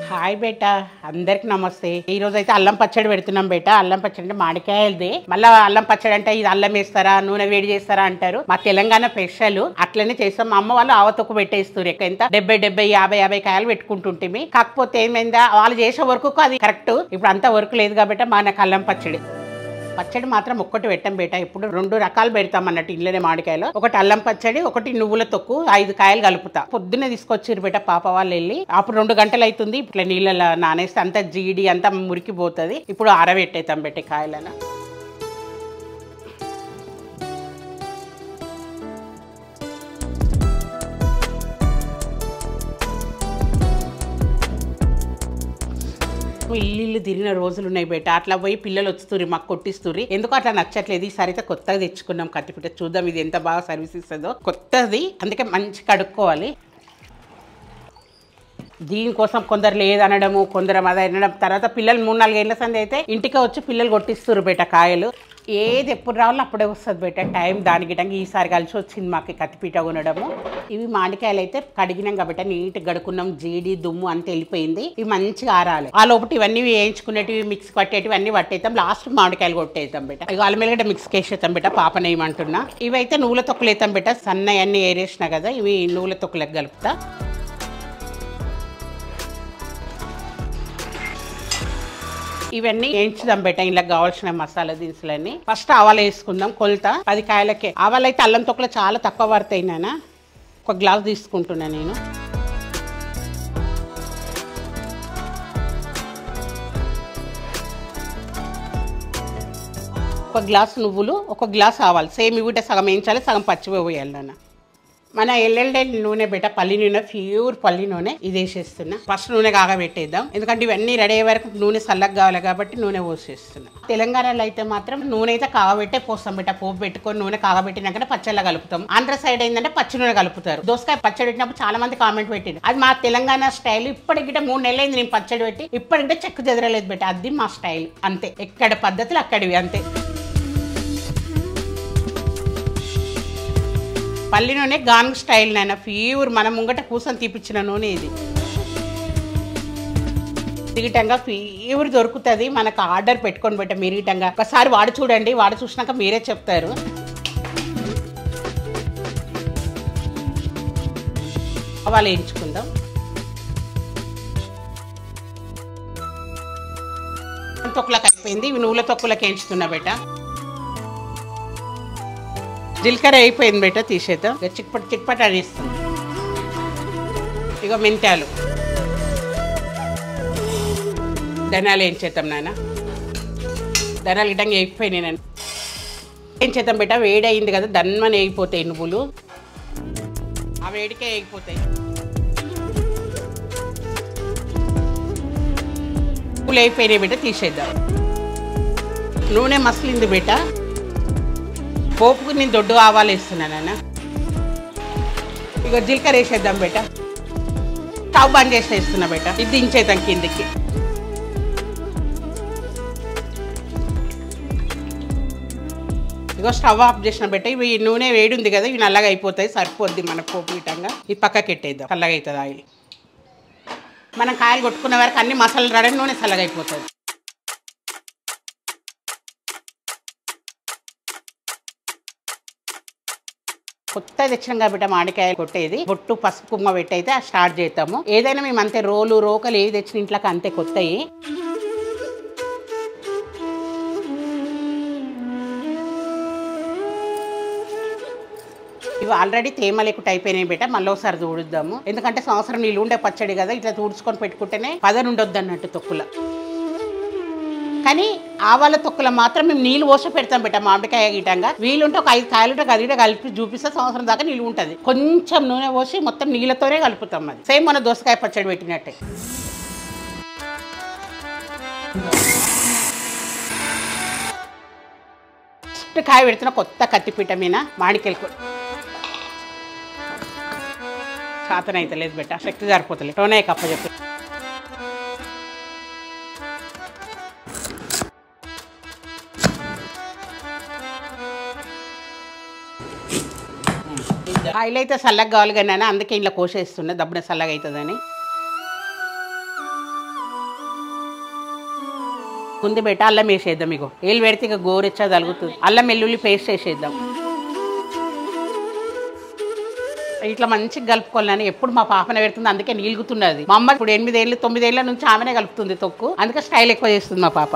Hi బేటా, అందరికి నమస్తే. ఈ రోజు అయితే అల్లం పచ్చడి పెడుతున్నాం బేటా. అల్లం పచ్చడి అంటే మామిడికాయలది. మళ్ళీ అల్లం పచ్చడి అంటే ఇది అల్లం వేస్తారా, నూనె వేడి చేస్తారా అంటారు. మా తెలంగాణ స్పెషల్ అట్లనే చేస్తాం. మా అమ్మ వాళ్ళు ఆవతొక్కు పెట్టేస్తారు. ఎంత 70, 50 కాయలు పెట్టుకుంటుంటే, కాకపోతే ఏమైందా వాళ్ళు చేసే వర్క్ అది కరెక్ట్. ఇప్పుడు అంత వర్క్ లేదు కాబట్టి మనకు అల్లం పచ్చడి మాత్రం ఒక్కటి పెట్టాం బేటా. ఇప్పుడు 2 రకాలు పెడతాం అన్నట్టు ఇంట్లోనే మామిడికాయలు. ఒకటి అల్లం పచ్చడి, ఒకటి నువ్వుల తొక్కు. 5 కాయలు కలుపుతా. పొద్దున్నే తీసుకొచ్చిరు బేటా పాప వాళ్ళు వెళ్ళి. అప్పుడు 2 గంటలు అవుతుంది. ఇట్లా నీళ్ళలో నానేస్తే అంతా జీడి అంతా మురికిపోతుంది. ఇప్పుడు ఆరబెట్టేతాం బేట కాయలను. ఇల్లు తిరిగిన రోజులు ఉన్నాయి బేట. అట్లా పోయి పిల్లలు వస్తున్నారు, మాకు కొట్టిస్తుర్రి. ఎందుకు అట్లా నచ్చట్లేదు. ఈసారి అయితే కొత్తగా తెచ్చుకున్నాం కత్తిపీట. చూద్దాం ఇది ఎంత బాగా సర్వీస్ ఇస్తుందో. కొత్తది, అందుకే మంచి కడుక్కోవాలి. దీనికోసం కొందరు లేదనడము, కొందరు అది అనడం. తర్వాత పిల్లలు 3-4 ఏళ్ళ సంది అయితే ఇంటికి వచ్చి పిల్లలు కొట్టిస్తున్నారు బేట కాయలు. ఏది ఎప్పుడు రావాలో అప్పుడే వస్తుంది బేట. టైం దానికి గిటంగా ఈసారి కలిసి వచ్చింది మాకు కత్తిపీట కొనడము. ఇవి మామిడికాయలు అయితే కడిగినాం కాబట్టి నీట్గా గడుకున్నాం. జీడి దుమ్ము అంతా వెళ్ళిపోయింది. ఇవి మంచిగా ఆరాలి. ఆ లోపల ఇవన్నీ వేయించుకునేటివి, మిక్స్ పట్టేటివి అన్ని పట్టేస్తాం. లాస్ట్ మామిడికాయలు కొట్టేస్తాం బేట. ఇక అల్లమెల్లిగడ్డ మిక్స్ వేసేస్తాం బేట. పాపనేయమంటున్నా. ఇవైతే నువ్వుల తొక్కులు వేస్తాం బేట. సన్నవి అన్ని ఏరేసినా కదా, ఇవి నువ్వుల తొక్కులకు కలుపుతా. ఇవన్నీ వేయించుదాం బేట. ఇలా కావాల్సిన మసాలా దినుసులన్నీ ఫస్ట్ ఆవాలు వేసుకుందాం. కొలత 10 కాయలకే. ఆవాలు అయితే అల్లం తొక్కలు చాలా తక్కువ పడతాయి. నాన్న 1 గ్లాస్ తీసుకుంటున్నా నేను. ఒక గ్లాస్ నువ్వులు, 1 గ్లాస్ ఆవాలు. సేమ్ ఇవి సగం వేయించాలి, సగం పచ్చివే పోయాలి నాన్న. మన ఎల్ఎల్డే నూనె బేట, పల్లి నూనె, ప్యూర్ పల్లి నూనె. ఇది వేసేస్తున్నా. ఫస్ట్ నూనె కాగబెట్టేద్దాం. ఎందుకంటే ఇవన్నీ రెడీ అయ్యే వరకు నూనె చల్లగా కావాలి కాబట్టి నూనె పోసేస్తున్నా. తెలంగాణలో అయితే మాత్రం నూనె అయితే కాగబెట్టే పోస్తాం బేట. పోపు పెట్టుకొని నూనె కాగబెట్టినాక పచ్చళ్ళ కలుపుతాం. ఆంధ్ర సైడ్ ఏంటంటే పచ్చి నూనె కలుపుతారు. దోసకాయ పచ్చడి పెట్టినప్పుడు చాలా మంది కామెంట్ పెట్టింది. అది మా తెలంగాణ స్టైల్. ఇప్పటికిట 3 నెలలు అయింది నేను పచ్చడి పెట్టి. ఇప్పటికిట చెక్కు చెదరలేదు బేట. అది మా స్టైల్ అంతే. ఎక్కడ పద్ధతులు అక్కడివి అంతే. పల్లి నూనె గాన్ స్టైల్ నాయన. ప్యూర్ మన ముంగట కూర్చొని తీపిచ్చిన నూనె ఇది. మిరిగిటంగా ప్యూర్ దొరుకుతుంది. మనకు ఆర్డర్ పెట్టుకొని బేట మిరిగిటంగా. ఒకసారి వాడు చూడండి, వాడు చూసినాక మీరే చెప్తారు. ఆవాలు వేయించుకుందాం. తొక్కులకు అయిపోయింది. ఇవి నువ్వుల తొక్కులకు వేయించుతున్నా బేట. జీలకర్ర అయిపోయింది బేట, తీసేద్దాం. చిక్పట్ అనిస్తాం. ఇక మెంతాలు, ధనాలు ఏం చేద్దాం నాన్న. ధనాలు గిట్టంగా వేగిపోయినాయి. నేను ఏం చేద్దాం బేట, వేడి అయింది కదా, దన్మని వేగిపోతాయి నువ్వులు. ఆ వేడికే వేగిపోతాయి. నువ్వులు అయిపోయినాయి బేట, తీసేద్దాం. నూనె మసిలింది బేట. పోపుకు నేను దొడ్డు ఆవాలు వేస్తున్నాను. ఇక జీలకర్ర వేసేద్దాం బేట. స్టవ్ బంద్ చేసి వేస్తున్నా బేట. ఇది దించేద్దాం కిందికి. ఇగో స్టవ్ ఆఫ్ చేసిన బేట. ఇవి నూనె వేడి ఉంది కదా, ఇవి నల్లగా అయిపోతాయి. సరిపోద్ది మన పోపు విధంగా. ఇది పక్కకి పెట్టేద్దాం. చల్లగా అవుతుంది ఆయిల్. మనం కాయలు కొట్టుకునే వరకు అన్ని మసాలాలు రావడానికి నూనె చల్లగా అయిపోతుంది. కొత్త తెచ్చినాం కాబట్టి మామిడికాయలు కొట్టేది. బొట్టు పసుపు కుమ్మ పెట్టయితే స్టార్ట్ చేస్తాము. ఏదైనా మేము అంతే రోకలు ఏది తెచ్చిన ఇంట్లోకి అంతే కొత్తవి. ఇవి ఆల్రెడీ తేమ లేకుండా అయిపోయినాయి బేట. మళ్ళీ ఒకసారి చూడుద్దాము. ఎందుకంటే సంవత్సరం నీళ్ళు ఉండే పచ్చడి కదా, ఇట్లా తుడుచుకొని పెట్టుకుంటేనే పదను ఉండొద్దు అన్నట్టు తొక్కుల. కానీ ఆవాల తొక్కుల మాత్రం మేము నీళ్ళు పోసి పెడతాం బేట. మామిడికాయ గిటంగా వీలుంటే ఒక 5 కాయలు అది కలిపి చూపిస్తే సంవత్సరం దాకా నీళ్ళు ఉంటుంది. కొంచెం నూనె పోసి మొత్తం నీళ్ళతోనే కలుపుతాం. అది సేమ్ మన దోసకాయ పచ్చడి పెట్టినట్టే. ఫస్ట్ కాయ పెడుతున్న కొత్త కత్తిపీట మీద మామిడికాయలు శాతం అయితే లేదు బేట. శక్తి సరిపోతలేదు. టోనే కప్ప చెప్పి ఆయిల్ అయితే చల్లగా కావాలి కానీ అందుకే ఇంట్లో కోసేస్తున్నా దబ్బున చల్లగా అవుతుందని. ముందు బెట్ట అల్లం వేసేద్దాం. ఇగో ఏళ్ళు పెడితే ఇక గోరెచ్చా తలుగుతుంది. అల్లం వెల్లుల్లి పేస్ట్ వేసేద్దాం. ఇట్లా మంచిగా కలుపుకోవాలని ఎప్పుడు మా పాపన పెడుతుంది, అందుకే నీలుగుతున్నది. మా అమ్మ ఇప్పుడు 8 ఏళ్ళు 9 ఏళ్ళ నుంచి ఆమెనే కలుపుతుంది తొక్కు, అందుకే స్టైల్ ఎక్కువ చేస్తుంది మా పాప.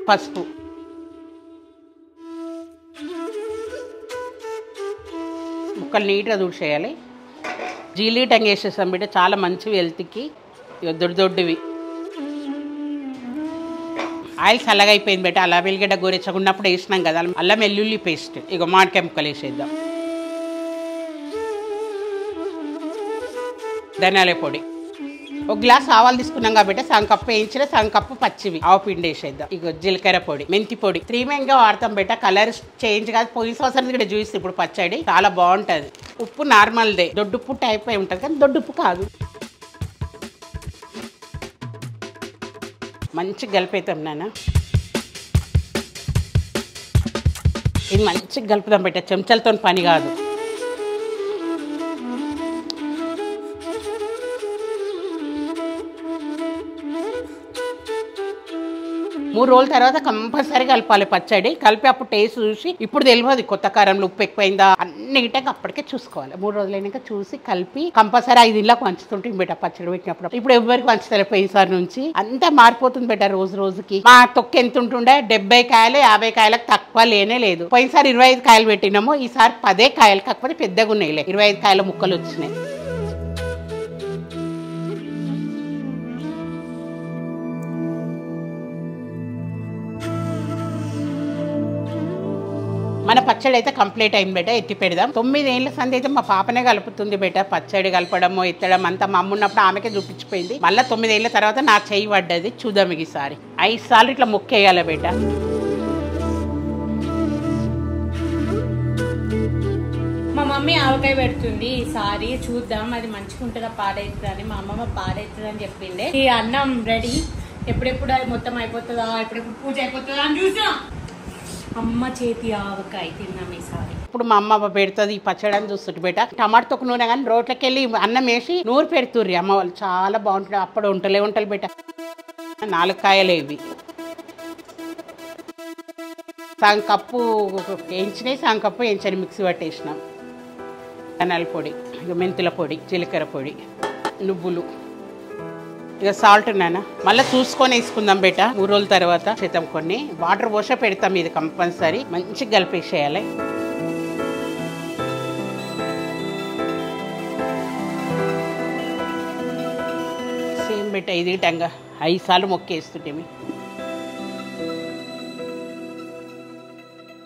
పసుపు, ముక్కలు నీట్గా దూడ్చేయాలి. జీలీటంగా వేసేస్తాం బిడ్డ, చాలా మంచివి హెల్త్కి. దొడ్డివి ఆయిల్ చల్లగా అయిపోయింది బెట్ట. అలా వెల్లిగడ్డ గోరెచ్చకున్నప్పుడు వేసినాం కదా అల్లం వెల్లుల్లి పేస్ట్. ఇక మామిడికాయ ముక్కలు వేసేద్దాం. ధనియాల పొడి, ఒక గ్లాస్ ఆవాలు తీసుకున్నాం కాబట్టి సగం కప్పు వేయించిన సగం కప్పు పచ్చివి ఆవు పిండి వేసేద్దాం. ఇక జీలకర్ర పొడి, మెంతి పొడి 3 మెయిన్గా వాడతాం బెట్ట. కలర్ చేంజ్ కాదు. పోయిన సంవత్సరం కూడా జ్యూస్ ఇప్పుడు పచ్చడి చాలా బాగుంటుంది. ఉప్పు నార్మల్దే, దొడ్డుప్పు టైప్ అయి ఉంటుంది కానీ దొడ్డుప్పు కాదు. మంచిగా కలిపేద్దాం నాన్న. ఇది మంచిగా కలుపుదాం బెట్ట, చెంచాలతో పని కాదు. 3 రోజుల తర్వాత కంపల్సరీ కలపాలి పచ్చడి. కలిపి అప్పుడు టేస్ట్ చూసి, ఇప్పుడు తెలియదు కొత్త కారంలో ఉప్పు ఎక్కువైందా అన్నిటికి అప్పటికే చూసుకోవాలి. 3 రోజులైనాక చూసి కలిపి కంపల్సరీ 5 ఇళ్ళకి పంచుతుంటుంది బెట్ట పచ్చడి పెట్టినప్పుడు. ఇప్పుడు ఎవరికి పంచుతారు పోయినసారి నుంచి అంతా మారిపోతుంది బెట్ట. రోజు రోజుకి మా తొక్కు ఎంత ఉంటుండే 70 కాయలు 50 కాయలకు తక్కువ లేనే లేదు. పోయినసారి 25 కాయలు పెట్టినాము, ఈసారి 10 కాయలు, కాకపోతే పెద్దగా ఉన్నాయిలే. 25 కాయల ముక్కలు వచ్చినాయి. మన పచ్చడి అయితే కంప్లీట్ అయింది బెట, ఎత్తి పెడదాం. 9 ఏళ్ళ సంది అయితే మా పాపనే కలుపుతుంది బెట. పచ్చడి కలపడము ఎత్తడం అంతా మా అమ్మ ఉన్నప్పుడు ఆమెకే చూపించిపోయింది. మళ్ళీ 9 ఏళ్ళ తర్వాత నా చెయ్యి పడ్డది. చూద్దాం ఈసారి 5 సార్లు ఇట్లా మొక్కేయాలి బెట. మా మమ్మీ ఆవకాయ పెడుతుంది ఈసారి, చూద్దాం అది మంచిగా ఉంటుందా పాడైతుందా అని. మా అమ్మమ్మ పాడైతుంది అని చెప్పిండే. ఈ అన్నం రెడీ, ఎప్పుడెప్పుడు అది మొత్తం అయిపోతుందా, ఎప్పుడెప్పుడు పూజ అయిపోతుందా అని చూసాం. అమ్మ చేతి ఆవకాయ తిన్నాం ఈసారి. ఇప్పుడు మా అమ్మ పెడుతుంది ఈ పచ్చడి అని చూస్తుంటే బెట. టమాటో తొక్కు నూనె కానీ రోట్లకి వెళ్ళి అన్నం వేసి నూరు పెడుతుర్రి అమ్మ వాళ్ళు. చాలా బాగుంటుంది. అప్పుడు వంటలు బెట. 4 కాయలు ఇవి. సగం కప్పు వేయించినాయి, సగం కప్పు వేయించని మిక్సీ పట్టేసినాం. ధనియాల పొడి, ఇక మెంతుల పొడి, జీలకర్ర పొడి, నువ్వులు, ఇక సాల్ట్ నాన్న మళ్ళీ చూసుకొని వేసుకుందాం బెట. 3 రోజుల తర్వాత చేద్దాం. కొన్ని వాటర్ పోసే పెడతాం. ఇది కంపల్సరీ మంచిగా కలిపేసేయాలి. సేమ్ బెట ఇది టంగా 5 సార్లు మొక్కేస్తుంటే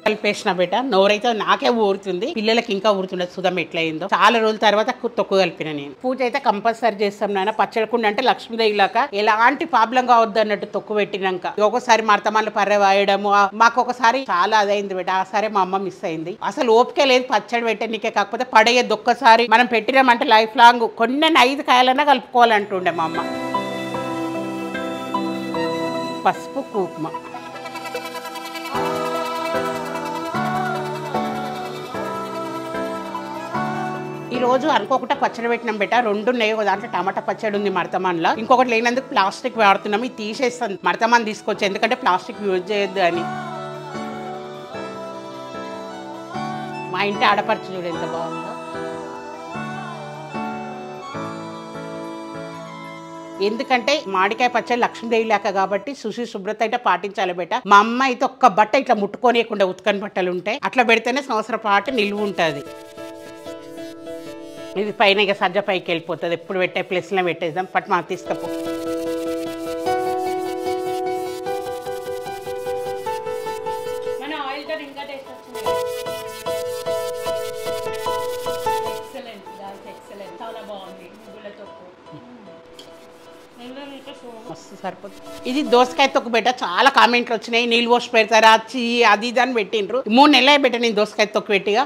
కలిపేసిన బెట. నోరైతే నాకే ఊరుతుంది, పిల్లలకి ఇంకా ఊరుతుండదు. సుధం ఎట్లయిందో. చాలా రోజుల తర్వాత తొక్కు కలిపిన నేను. పూజ అయితే కంపల్సరీ చేస్తాం నాన్న. పచ్చడికుండా అంటే లక్ష్మీదేవి లాగా ఎలాంటి ప్రాబ్లం కావద్దు అన్నట్టు తొక్కు పెట్టినాక. ఒకసారి మర్తమాల పర్రె వాయడము మాకు ఒకసారి చాలా అదైంది బెట. ఆ సరే మా అమ్మ మిస్ అయింది. అసలు ఓపిక లేదు పచ్చడి పెట్టనీకే. కాకపోతే పడేయద్దు ఒక్కసారి మనం పెట్టినామంటే లైఫ్ లాంగ్. కొన్ని 5 కాయలన్నా కలుపుకోవాలంటుండే మా అమ్మ. పసుపు, కుంకుమ, ఈరోజు అనుకోకుండా పచ్చడి పెట్టినాం బెట. 2 ఉన్నాయి. ఒక దాంట్లో టమాటా పచ్చడి ఉంది మర్తమాన్లో, ఇంకొకటి లేనందుకు ప్లాస్టిక్ వాడుతున్నాం. ఇది తీసేస్తాను, మర్తమాన్ తీసుకొచ్చి, ఎందుకంటే ప్లాస్టిక్ యూజ్ చేయొద్దు అని. మా ఇంటి ఆడపడుచు చూడు ఎంత బాగుందో. ఎందుకంటే మామిడికాయ పచ్చడి లక్ష్మీదేవి లేక కాబట్టి శుచి శుభ్రత అయితే పాటించాలి బెట. మా అమ్మ అయితే ఒక్క బట్ట ఇట్లా ముట్టుకోనియకుండా ఉతుకని బట్టలు ఉంటాయి, అట్లా పెడితేనే సంవత్సరం పాటు నిలువ ఉంటుంది. ఇది పైన ఇక సజ్జ పైకి వెళ్ళిపోతుంది. ఎప్పుడు పెట్టే ప్లేస్లో పెట్టేద్దాం. పట్టు మాకు తీసుకపో. మస్తు సరిపోతుంది. ఇది దోసకాయ తొక్కు బెట. చాలా కామెంట్లు వచ్చినాయి, నీళ్ళు పోసి పెడతారా చీ అది ఇది అని పెట్టిండ్రు. 3 నెలలే బెట నేను దోసకాయ తొక్కు పెట్టిగా.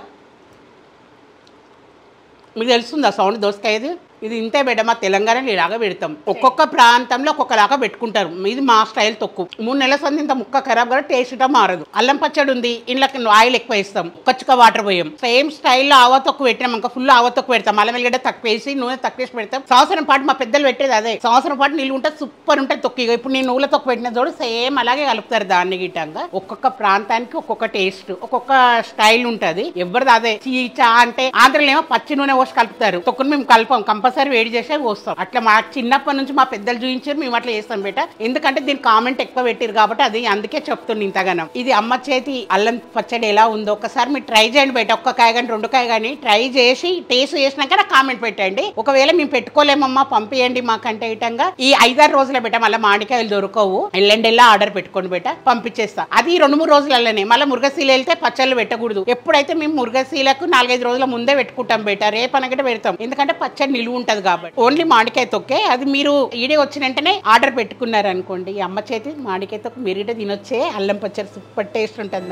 మీకు తెలుస్తుందా సౌండ్ దోసకాయది? ఇది ఇంతే బేట, మా తెలంగాణలో ఇలాగా పెడతాం. ఒక్కొక్క ప్రాంతంలో ఒక్కొక్కలాగా పెట్టుకుంటారు. ఇది మా స్టైల్ తొక్కు. 3 నెలల సంది ఇంత ముక్క ఖరాబ్ కూడా టేస్ట్ మారదు. అల్లం పచ్చడి ఉంది, ఇంట్లోకి ఆయిల్ ఎక్కువ వేస్తాం, కచ్చుక వాటర్ పోయాం. సేమ్ స్టైల్లో ఆవ తొక్కు పెట్టినాం, ఇంకా ఫుల్ ఆవ తొక్కు పెడతాం. అల్లం వెల్లిగడ్డ తక్కువ వేసి నూనె తక్కువ వేసి పెడతాం. సంవత్సరం పాటు మా పెద్దలు పెట్టేది అదే. సంవత్సరం పాటు నీళ్ళు ఉంటే సూపర్ ఉంటుంది తొక్కి. ఇప్పుడు నేను నూనె తొక్కు పెట్టిన తోడు సేమ్ అలాగే కలుపుతారు దాన్ని గిట్టంగా. ఒక్కొక్క ప్రాంతానికి ఒక్కొక్క టేస్ట్, ఒక్కొక్క స్టైల్ ఉంటది. ఎవరిది అదే. చా అంటే ఆంధ్రలో ఏమో పచ్చి నూనె పోసి కలుపుతారు, తొక్కును మేము కలపం, కంపల్సరీ వేడి చేసే పోస్తాం. అట్లా మా చిన్నప్పటి నుంచి మా పెద్దలు చూపించారు, మేము అట్లా చేస్తాం బేట. ఎందుకంటే దీని కామెంట్ ఎక్కువ పెట్టారు కాబట్టి అది అందుకే చెప్తుంది ఇంతగానం. ఇది అమ్మ చేతి అల్లం పచ్చడి ఎలా ఉందో ఒకసారి మీరు ట్రై చేయండి బేట. 1 కాయ కానీ 2 కాయ కానీ ట్రై చేసి టేస్ట్ చేసినాక నాకు కామెంట్ పెట్టండి. ఒకవేళ మేము పెట్టుకోలేమమ్మా పంపియండి మాకంటే ఇటంగా. ఈ 5-6 రోజుల బేట మళ్ళీ మామిడికాయలు దొరకవు, ఎల్లండెల్లా ఆర్డర్ పెట్టుకోండి బేట, పంపించేస్తా. అది 2-3 రోజులలోనే. మళ్ళీ మురుగశీల వెళ్తే పచ్చళ్ళు పెట్టకూడదు. ఎప్పుడైతే మేము మురుగశీలకు 4-5 రోజుల ముందే పెట్టుకుంటాం బేట, రేపనగట పెడతాం. ఎందుకంటే పచ్చడి నిలువ ఉంటది కాబట్టి. ఓన్లీ మామిడికాయ తొక్కే. అది మీరు ఈడే వచ్చిన వెంటనే ఆర్డర్ పెట్టుకున్నారు అనుకోండి, అమ్మ చేతి మామిడికాయ తొక్కు మీరు తినొచ్చే అల్లం పచ్చడి సూపర్ టేస్ట్ ఉంటుంది.